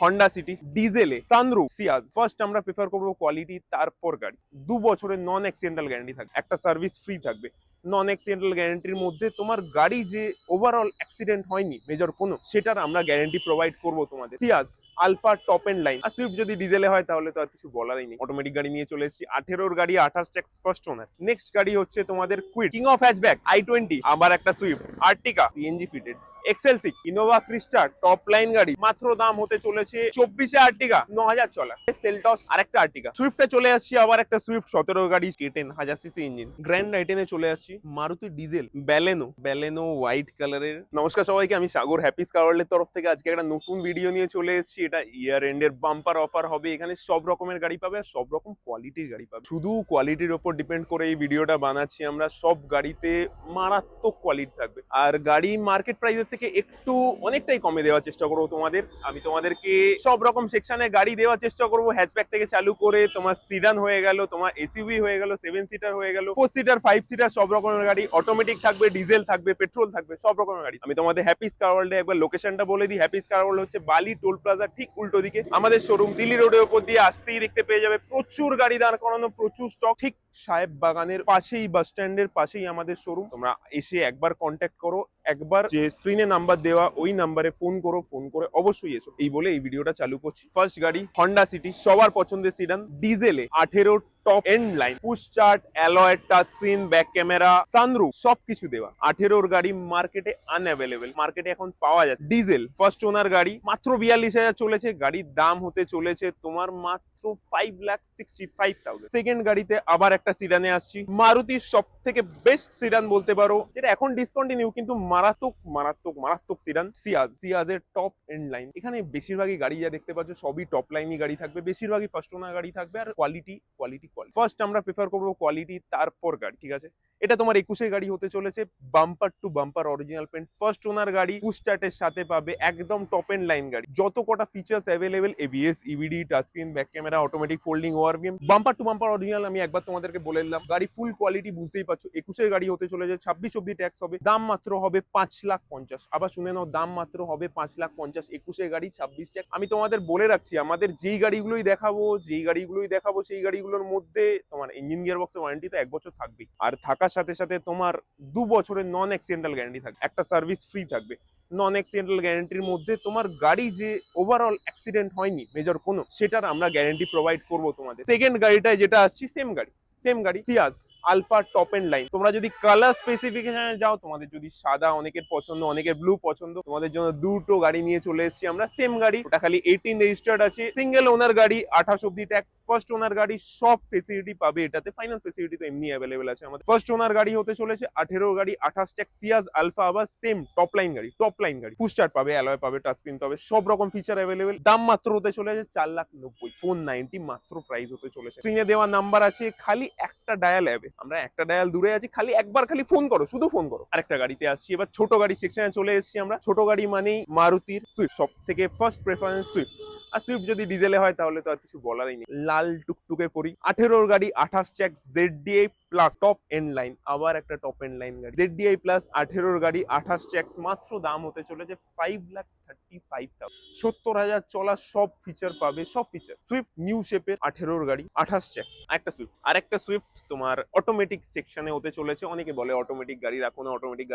Honda City ডিজেলে sunroof Ciaz. First আমরা prefer করবো কোয়ালিটি, তারপর গাড়ি। 2 বছরের নন অ্যাক্সিডেন্টাল গ্যারান্টি থাকবে, একটা সার্ভিস ফ্রি থাকবে। নন অ্যাক্সিডেন্টাল গ্যারান্টির মধ্যে তোমার গাড়ি যে ওভারঅল অ্যাক্সিডেন্ট হয়নি মেজর কোনো, সেটার আমরা গ্যারান্টি প্রোভাইড করবো তোমাদের। Ciaz alpha top end line. আর সুইফট যদি ডিজেলে হয় তাহলে তো আর কিছু বলারই নেই। অটোমেটিক গাড়ি নিয়ে চলে এসেছি, 18 গাড়ি, 28 ট্যাক্স, ফার্স্ট ওনার। নেক্সট গাড়ি হচ্ছে তোমাদের Kwid, king of hatchback i20, আবার একটা Swift আর্টিকা CNG fitted, XL6, Innova ক্রিস্টা top line গাড়ি। মাত্র দাম হতে চলেছে 24 আর্টিকা 9000 চলা। সেলটস আরেকটা আর্টিকা। সুইফটে চলে আসছি, আবার একটা সুইফট 17 গাড়ি, K10 1000 সিসি ইঞ্জিন। গ্র্যান্ড আইটেনে চলে আসছি, মারুতি ডিজেল ব্যালেনো হোয়াইট কালারের। নমস্কার সবাইকে, আমি সাগর, হ্যাপিস কার ওয়ার্ল্ডের তরফ থেকে আজকে একটা নতুন ভিডিও নিয়ে চলে এসেছি। এটা ইয়ার এন্ডের বাম্পার অফার হবে। এখানে সব রকমের গাড়ি পাবে আর সব রকম কোয়ালিটির গাড়ি পাবে। শুধু কোয়ালিটির ওপর ডিপেন্ড করে এই ভিডিওটা বানাচ্ছি আমরা। সব গাড়িতে মারাত্মক কোয়ালিটি থাকবে, আর গাড়ি মার্কেট প্রাইসের থেকে একটু অনেকটাই কমে দেওয়ার চেষ্টা করবো তোমাদের। আমি তোমাদেরকে সব রকম সেকশনে গাড়ি দেওয়ার চেষ্টা করবো, হ্যাচব্যাক থেকে চালু করে তোমার সিডান হয়ে গেল, তোমার এসইউভি হয়ে গেল, 7 সিটার হয়ে গেল, 4 সিটার, 5 সিটার, সব রকমের গাড়ি। অটোমেটিক থাকবে, ডিজেল থাকবে, পেট্রোল থাকবে, সব রকমের গাড়ি। আমি তোমাদের হ্যাপিস কার ওয়ার্ল্ডে একবার লোকেশনটা বলে দিই। হ্যাপিস কার ওয়ার্ল্ড হচ্ছে বালি টোল প্লাজা ঠিক উল্টো দিকে আমাদের শোরুম। দিল্লি রোডের উপর দিয়ে আসতেই দেখতে পেয়ে যাবে প্রচুর গাড়ি দাঁড় করানো, প্রচুর স্টক। ঠিক সাহেব বাগানের পাশেই, বাস স্ট্যান্ডের পাশেই আমাদের শোরুম। তোমরা এসে একবার কন্ট্যাক্ট করো, একবার যে স্ক্রিনে নাম্বার দেওয়া ওই নাম্বারে ফোন করো, ফোন করে অবশ্যই এসো। এই বলে এই ভিডিওটা চালু করছি। ফার্স্ট গাড়ি হন্ডা সিটি, সবার পছন্দের সিডান, ডিজেলে 18 top end line, push start, alloy, touch screen, back camera, sunroof, সবকিছু দেওয়া। 18 গাড়ি মার্কেটে আনঅ্যাভেলেবেল, মার্কেটে এখন পাওয়া যায়। ডিজেল ফার্স্ট ওনার গাড়ি, মাত্র 42,000 চলেছে। গাড়ির দাম হতে চলেছে তোমার মাত্র 5,65,000। সেকেন্ড গাড়িতে আবার একটা সিডানে আসছি, মারুতির সব থেকে বেস্ট সিডান বলতে পারো, যেটা এখন ডিসকন্টিনিউ কিন্তু মারাত্মক মারাত্মক মারাত্মক সিডান, সিয়াজের টপ এন্ড লাইন। এখানে বেশিরভাগই গাড়ি যা দেখতে পাচ্ছ সবই টপ লাইনই গাড়ি থাকবে, বেশিরভাগই ফার্স্ট ওনার গাড়ি থাকবে। আর কোয়ালিটি কোয়ালিটি কোয়ালিটি, ফার্স্ট আমরা প্রেফার করবো কোয়ালিটি, তারপর গাড়ি, ঠিক আছে? এটা তোমার 21 গাড়ি হতে চলেছে, bumper to bumper original paint, first owner গাড়ি, পুশ স্টার্টের সাথে পাবে একদম টপ এন্ড লাইন গাড়ি। যত কটা features available, ABS, EBD, touch screen, back camera, automatic folding overview, bumper to bumper original. আমি একবার তোমাদেরকে বলে দিলাম, গাড়ি ফুল কোয়ালিটি, বুঝতেই পারছো। 21 গাড়ি হতে চলেছে, 26 অব্দি ট্যাক্স হবে, দাম মাত্র হবে 5,50,000। আবার শুনে নাও, দাম মাত্র হবে 5,50,000। 21 গাড়ি, 26 ট্যাক্স। আমি তোমাদের বলে রাখছি, আমাদের যেই গাড়িগুলোই দেখাবো সেই গাড়িগুলোর মধ্যে তোমার ইঞ্জিন গিয়ার বক্সের ওয়ারেন্টি তো 1 বছর থাকবেই, আর থাকার সাথে সাথে তোমার 2 বছরের নন অ্যাক্সিডেন্টাল গ্যারান্টি থাকবে, একটা সার্ভিস ফ্রি থাকবে। নন অ্যাক্সিডেন্টাল গ্যারান্টির মধ্যে তোমার গাড়ি যে ওভারঅল অ্যাক্সিডেন্ট হয়নি মেজর কোনো, সেটার আমরা গ্যারান্টি প্রোভাইড করবো তোমাদের। সেকেন্ড গাড়িটায় যেটা আসছি, সেম গাড়ি Ciaz alpha top end line. তোমরা যদি কালার স্পেসিফিকেশনে যাও, তোমাদের যদি সাদা অনেকের পছন্দ, অনেকের ব্লু পছন্দ, তোমাদের জন্য দুটো গাড়ি নিয়ে চলে এসেছি আমরা। সেম গাড়ি, ওটা খালি 18 রেজিস্টার্ড আছে, সিঙ্গেল ওনার গাড়ি, 28 অব্দি ট্যাক্স, ফার্স্ট ওনার গাড়ি, সব ফেসিলিটি পাবে এটাতে। ফাইন্যান্স ফেসিলিটি তো এমনি অ্যাভেলেবেল আছে আমাদের। ফার্স্ট ওনার গাড়ি হতে চলেছে, 18 গাড়ি, 28 ট্যাক্স, সিয়াজ আলফা, আবার সেম টপ লাইন গাড়ি, পুশ স্টার্ট পাবে, অ্যালয় পাবে, টাচ স্ক্রিন পাবে, সব রকম ফিচার অ্যাভেলেবেল। দাম মাত্র হতে চলেছে 4,90,000, 490 মাত্র প্রাইস হতে চলেছে। স্ক্রিনে দেওয়া নাম্বার আছে, খালি একটা ডায়াল অ্যাবে, আমরা একটা ডায়াল দূরে আছি, খালি একবার খালি ফোন করো, শুধু ফোন করো। আরেকটা গাড়িতে আসছি, এবার ছোট গাড়ি সেকশনে চলে এসেছি আমরা। ছোট গাড়ি মানেই মারুতির সুইফট, সব থেকে ফার্স্ট প্রেফারেন্স সুইফট। আর সুইফট যদি ডিজেলে হয় তাহলে তো আর কিছু বলারই নেই। লাল টুকটুকে পরি, 18 গাড়ি, 28 tax, ZDI plus top end line, আবার একটা টপ এন্ড লাইন গাড়ি, ZDI প্লাস 18 গাড়ি, 28 ট্যাক্স, মাত্র দাম হতে চলেছে 5,35,000। 70,000 চলা, সব ফিচার পাবে, সব ফিচার। সুইফট নিউ শেপের 18 গাড়ি, 28 ট্যাক্স, আরেকটা সুইফট তোমার অটোমেটিক সেকশনে হতে চলেছে। অনেকে বলে অটোমেটিক গাড়ি রাখো না, অটোমেটিক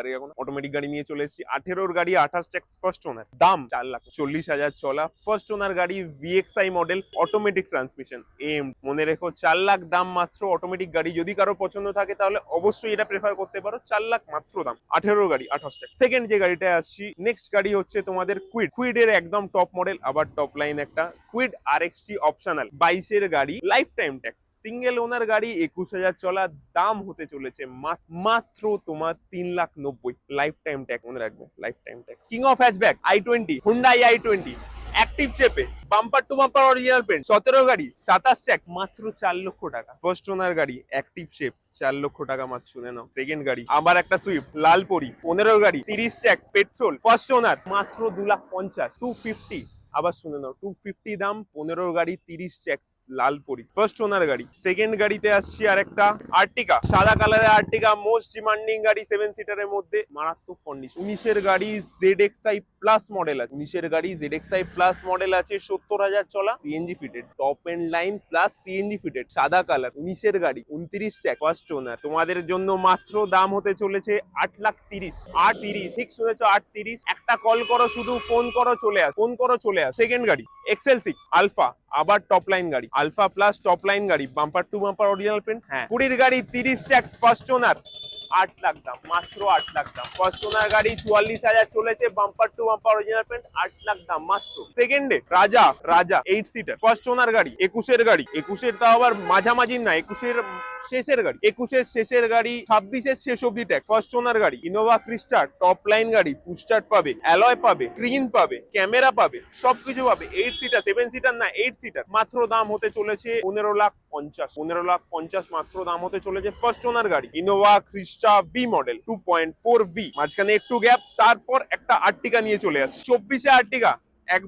গাড়ি নিয়ে চলে এসেছি। 18 গাড়ি, 28 ট্যাক্স, ফার্স্ট ওনার, দাম 4,40,000 চলা, ফার্স্ট ওনার গাড়ি, VXI model, automatic transmission, M. মনে রেখো 4 লাখ দাম মাত্র। অটোমেটিক গাড়ি যদি কারো পছন্দ থাকে তাহলে অবশ্যই এটা প্রেফার করতে পারো। 4 লাখ মাত্র দাম, 18 গাড়ি, 28 ট্যাক্স। সেকেন্ড যে গাড়িটা আসছি, নেক্সট গাড়ি হচ্ছে তোমাদের কুইড এর একদম টপ মডেল, আবার টপ লাইন একটা কুইড RXT অপশনাল, 22 গাড়ি, life time tax, single owner গাড়ি, 21,000 চলা, দাম হতে চলেছে মাত্র তোমার 3,90,000, লাইফ টাইম ট্যাক্স, মনে রাখবে, life time tax. King of hatchback i20, Hyundai i20, active শেপে, bumper to bumper original paint, 17 গাড়ি, 27 ট্যাক্স, মাত্র 4 লক্ষ টাকা। ফার্স্ট ওনার গাড়ি, অ্যাক্টিভ শেপ, 4 লক্ষ টাকা মাত্র, শুনে নাও। সেকেন্ড গাড়ি আবার একটা সুইফট লালপরি, 15 গাড়ি, 30 ট্যাক্স, পেট্রোল, ফার্স্ট ওনার, মাত্র 2,50,000, 250। আবার শুনে নাও 250 দাম, 15 গাড়ি, 30 ট্যাক্স, লালপরি, ফার্স্ট ওনার গাড়ি। সেকেন্ড গাড়িতে আসছি আর একটা আর্টিকা, সাদা কালারের আর্টিকা, মোস্ট ডিমান্ডিং গাড়ি 7 সিটারের মধ্যে, মারাত্মক কন্ডিশন। 19-এর গাড়ি ZXi প্লাস মডেল আছে, 19-এর গাড়ি ZXi প্লাস মডেল আছে, 70,000 চলা, CNG fitted, top end line plus CNG fitted, সাদা কালার, 19-এর গাড়ি, 29 ট্যাক্স, ফার্স্ট ওনার। তোমাদের জন্য মাত্র দাম হতে চলেছে 8,30,000, 8,30,000, ঠিক শুনেছো, 8,30,000। একটা কল করো, শুধু ফোন করো, চলে আস, ফোন করো, চলে আস। সেকেন্ড গাড়ি XL6 আলফা, আবার টপ লাইন গাড়ি, আলফা প্লাস টপ লাইন গাড়ি, bumper to bumper original paint. হ্যাঁ, 20-র গাড়ি, 30 ট্যাক্স, ফার্স্ট ওনার, 8 লাখ দাম, মাত্র 8 লাখ দাম। ফার্স্ট ওনার গাড়ি 44,000 চলেছে, bumper to bumper original paint, 8 lakh দাম মাত্র। সেকেন্ডে রাজা, রাজা 8 সিটার, ফার্স্ট ওনার গাড়ি, 21-এর গাড়ি, 21-এর তাও আবার মাঝামাঝি না, 21-এর শেষের গাড়ি, 21-এর শেষের গাড়ি, 26-এর শেষ অব্দি ট্যাক্স, ফার্স্ট ওনার গাড়ি, ইনোভা ক্রিস্টা, টপ লাইন গাড়ি, পুস্টার্ট পাবে, অ্যালয় পাবে, স্ক্রিন পাবে, ক্যামেরা পাবে, সবকিছু পাবে। 8 সিটার, 7 সিটার না, 8 সিটার, মাত্র দাম হতে চলেছে 15,50,000, 15,50,000 মাত্র দাম হতে চলেছে ফার্স্ট ওনার গাড়ি, ইনোভা ক্রিস্টা ভি মডেল 2.4 ভি। মাঝখানে একটু গ্যাপ, তারপর একটা আর্টিকা নিয়ে চলে আসছে। 24-এ আর্টিকা, 1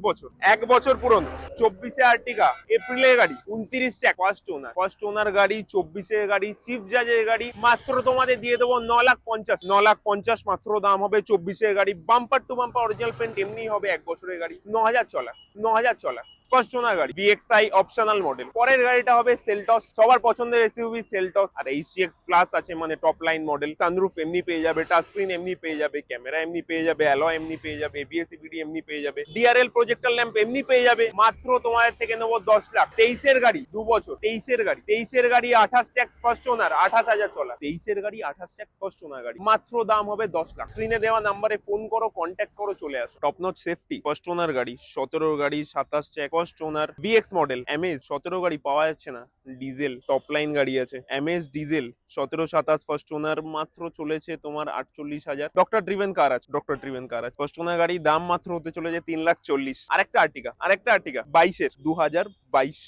বছর পুরনো, 24-এ আর্টিকা, এপ্রিলের গাড়ি, 29 ট্যাক্স, ফার্স্ট ওনার, ফার্স্ট ওনার গাড়ি, 24-এর গাড়ি, চিফ জাজের গাড়ি, মাত্র তোমাদের দিয়ে দেবো 9,50,000, 9,50,000 মাত্র দাম হবে 24-এর গাড়ি, bumper to bumper original paint, এমনি হবে 1 বছরের গাড়ি, 9,000 চলা, 9,000 চলা, ফার্স্ট ওনার গাড়ি, VXi অপশনাল মডেল। পরের গাড়িটা হবে সেলটস, সবার পছন্দের এসইউভি সেলটস, আর HCX প্লাস আছে, মানে টপ লাইন মডেল, সানরুফ এমনি পেয়ে যাবে, টাচ স্ক্রিন এমনি পেয়ে যাবে, ক্যামেরা এমনি পেয়ে যাবে, অ্যালয় এমনি পেয়ে যাবে, ABS EBD এমনি পেয়ে যাবে, DRL প্রজেক্টর ল্যাম্প এমনি পেয়ে যাবে। মাত্র তোমাদের থেকে নেবো 10 লাখ। 23-এর গাড়ি, 2 বছর, 23-এর গাড়ি, 23-এর গাড়ি 28 ট্যাক্স, ফার্স্ট ওনার, 28,000 চলা, 23-এর গাড়ি, 28 ট্যাক্স, ফার্স্ট ওনার গাড়ি, মাত্র দাম হবে 10 লাখ। স্ক্রিনে দেওয়া নাম্বারে ফোন করো, কন্ট্যাক্ট করো, চলে আসো। Top notch safety, first owner গাড়ি, 17 গাড়ি, 27 ট্যাক্স, ফার্স্ট ওনার, VX মডেল, এমএস 17 গাড়ি পাওয়া যাচ্ছে না, ডিজেল, টপ লাইন গাড়ি আছে, এমএস ডিজেল 17-27 ফার্স্ট ওনার, মাত্র চলেছে তোমার 48,000। ডক্টর ড্রিভেন কার আছে, ডক্টর ড্রিভেন কার আছে, ফার্স্ট ওনার গাড়ি, দাম মাত্র হতে চলেছে 3,40,000। আরেকটা আর্টিকা, 22-এর,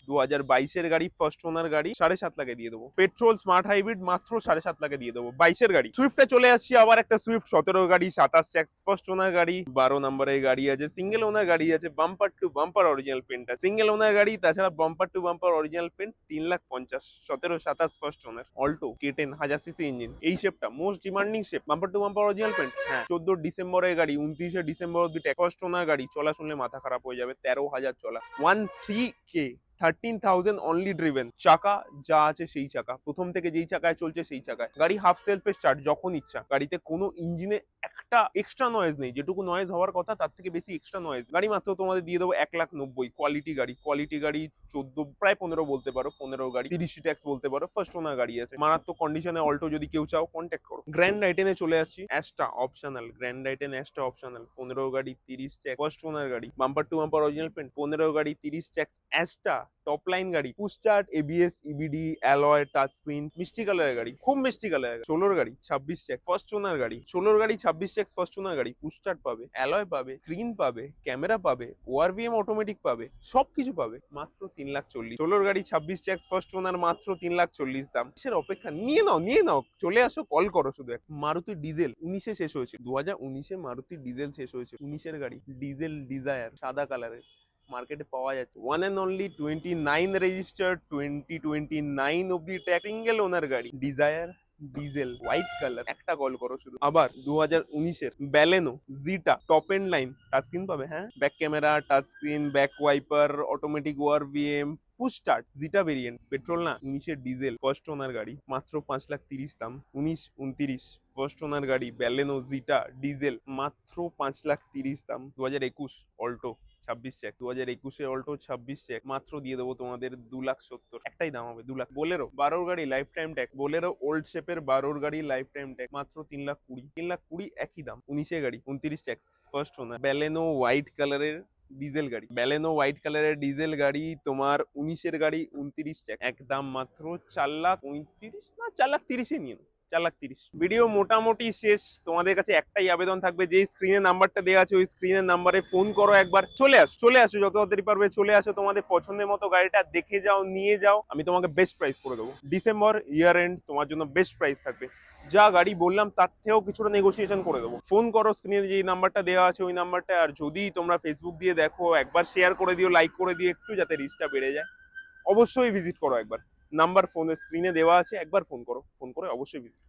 2022-এর গাড়ি, ফার্স্ট ওনার গাড়ি, 7.5 লাখে দিয়ে দেবো। পেট্রোল স্মার্ট হাইব্রিড, মাত্র 7.5 লাখে দিয়ে দেবো। 22-এর গাড়ি, সুইফটে চলে আসছি, আবার একটা সুইফট, 17 গাড়ি, 27 ট্যাক্স, ফার্স্ট ওনার গাড়ি, 12 নম্বরের গাড়ি আছে, সিঙ্গেল ওনার গাড়ি আছে, bumper to bumper original paint, single owner গাড়ি, তাছাড়া bumper to bumper original paint, 3,50,000, 17-27 first owner, Alto K10 1000 CC engine, এই শেপটা most demanding shape, bumper to bumper original paint. হ্যাঁ, 14 ডিসেম্বরের গাড়ি, 29 ডিসেম্বর অব্দি ট্যাক্স, ফার্স্ট ওনার গাড়ি, চলা শুনলে মাথা খারাপ হয়ে যাবে, 13,000 চলা, 13K, 13,000 অনলি ড্রিভেন, চাকা যা আছে সেই চাকা, প্রথম থেকে যেই চাকায় চলছে সেই চাকায় গাড়ি, হাফ সেলফে স্টার্ট যখন ইচ্ছা, গাড়িতে কোনো ইঞ্জিনে একটা এক্সট্রা নয়েজ নেই, যেটুকু নয়েজ হওয়ার কথা তার থেকে বেশি এক্সট্রা নয়েজ। গাড়ি মাত্র তোমাদের দিয়ে দেবো 1,90,000, কোয়ালিটি গাড়ি, কোয়ালিটি গাড়ি, 14 প্রায় 15 বলতে পারো, 15 গাড়ি, 30 ট্যাক্স বলতে পারো, ফার্স্ট ওনার গাড়ি আছে, মারাত্মক কন্ডিশনে, অল্টো যদি কেউ চাও কন্ট্যাক্ট করো। গ্র্যান্ড আইটেনে চলে আসছি, Asta optional, grand i ten Asta optional, 15 গাড়ি, 30 ট্যাক্স, ফার্স্ট ওনার গাড়ি, bumper to bumper original paint, 15 গাড়ি, 30 ট্যাক্স, অ্যাস্টা টপ লাইন গাড়ি, push start, ABS EBD, alloy, touch screen, মিষ্টি কালারের গাড়ি, খুব মিষ্টি কালারের। 16 গাড়ি, 26 ট্যাক্স, ফার্স্ট ওনার গাড়ি, 16 গাড়ি, 26 ট্যাক্স, ফার্স্ট ওনার গাড়ি, পুস্টার্ট পাবে, অ্যালয় পাবে, স্ক্রিন পাবে, ক্যামেরা পাবে, ORVM অটোমেটিক পাবে, সবকিছু পাবে, মাত্র 3,40,000। 16 গাড়ি, 26 ট্যাক্স, ফার্স্ট ওনার, মাত্র 3,40,000 দাম। কিসের অপেক্ষা, নিয়ে নাও, নিয়ে নাও, চলে আসো, কল করো শুধু। মারুতি ডিজেল 19-এ শেষ হয়েছে, 2019-এ মারুতি ডিজেল শেষ হয়েছে, 19-এর গাড়ি, ডিজেল ডিজায়ার, সাদা কালারের, মার্কেটে পাওয়া যাচ্ছে, ওয়ান এন্ড অনলি 29 রেজিস্টার্ড, 2029 অব্দি ট্যাক্স, সিঙ্গেল ওনার গাড়ি, ডিজায়ার ডিজেল, হোয়াইট কালার, একটা কল করো শুধু। আবার 2019-এর Baleno Zeta, top end line, touch screen পাবে, হ্যাঁ, back camera, touch screen, back wiper, automatic ORVM, push start, Zeta variant, petrol না, 19-এর ডিজেল, ফার্স্ট ওনার গাড়ি, মাত্র 5,30,000 দাম। 19-29 ফার্স্ট ওনার গাড়ি, ব্যালেনো জিটা ডিজেল, মাত্র 5,30,000 দাম। 2021 অল্টো 26 ট্যাক্স, 2021-এ অল্টো 26 ট্যাক্স, মাত্র দিয়ে দেবো তোমাদের 2,70,000, একটাই দাম হবে 2 লাখ। বোলেরো 12 গাড়ি, life time tax, Bolero old শেপের 12 গাড়ি, লাইফ টাইম ট্যাক্স, মাত্র 3,20,000, 3,20,000 একই দাম। 19-এ গাড়ি, 29 ট্যাক্স, ফার্স্ট ওনার, ব্যালেনো হোয়াইট কালারের ডিজেল গাড়ি, ব্যালেনো হোয়াইট কালারের ডিজেল গাড়ি, তোমার 19-এর গাড়ি, 29 ট্যাক্স, একদম মাত্র 4,35,000 না 4,30,000 নিয়ে নাও, 4,30,000। ভিডিও মোটামুটি শেষ। তোমাদের কাছে একটাই আবেদন থাকবে, যে স্ক্রিনে নাম্বারটা দেওয়া আছে ওই স্ক্রিনের নাম্বারে ফোন করো, একবার চলে আসো যত তাড়াতাড়ি পারবে, চলে আসো, তোমাদের পছন্দের মতো গাড়িটা দেখে যাও, নিয়ে যাও, আমি তোমাকে বেস্ট প্রাইস করে দেবো। ডিসেম্বর ইয়ার এন্ড তোমার জন্য বেস্ট প্রাইস থাকবে, যা গাড়ি বললাম তার থেকেও কিছুটা নেগোসিয়েশন করে দেবো। ফোন করো, স্ক্রিনে যে নাম্বারটা দেওয়া আছে ওই নাম্বারটা। আর যদি তোমরা ফেসবুক দিয়ে দেখো, একবার শেয়ার করে দিও, লাইক করে দিও একটু, যাতে রিচটা বেড়ে যায়। অবশ্যই ভিজিট করো একবার, নাম্বার ফোনের স্ক্রিনে দেওয়া আছে, একবার ফোন করো, ফোন করে অবশ্যই ভিজিট করো।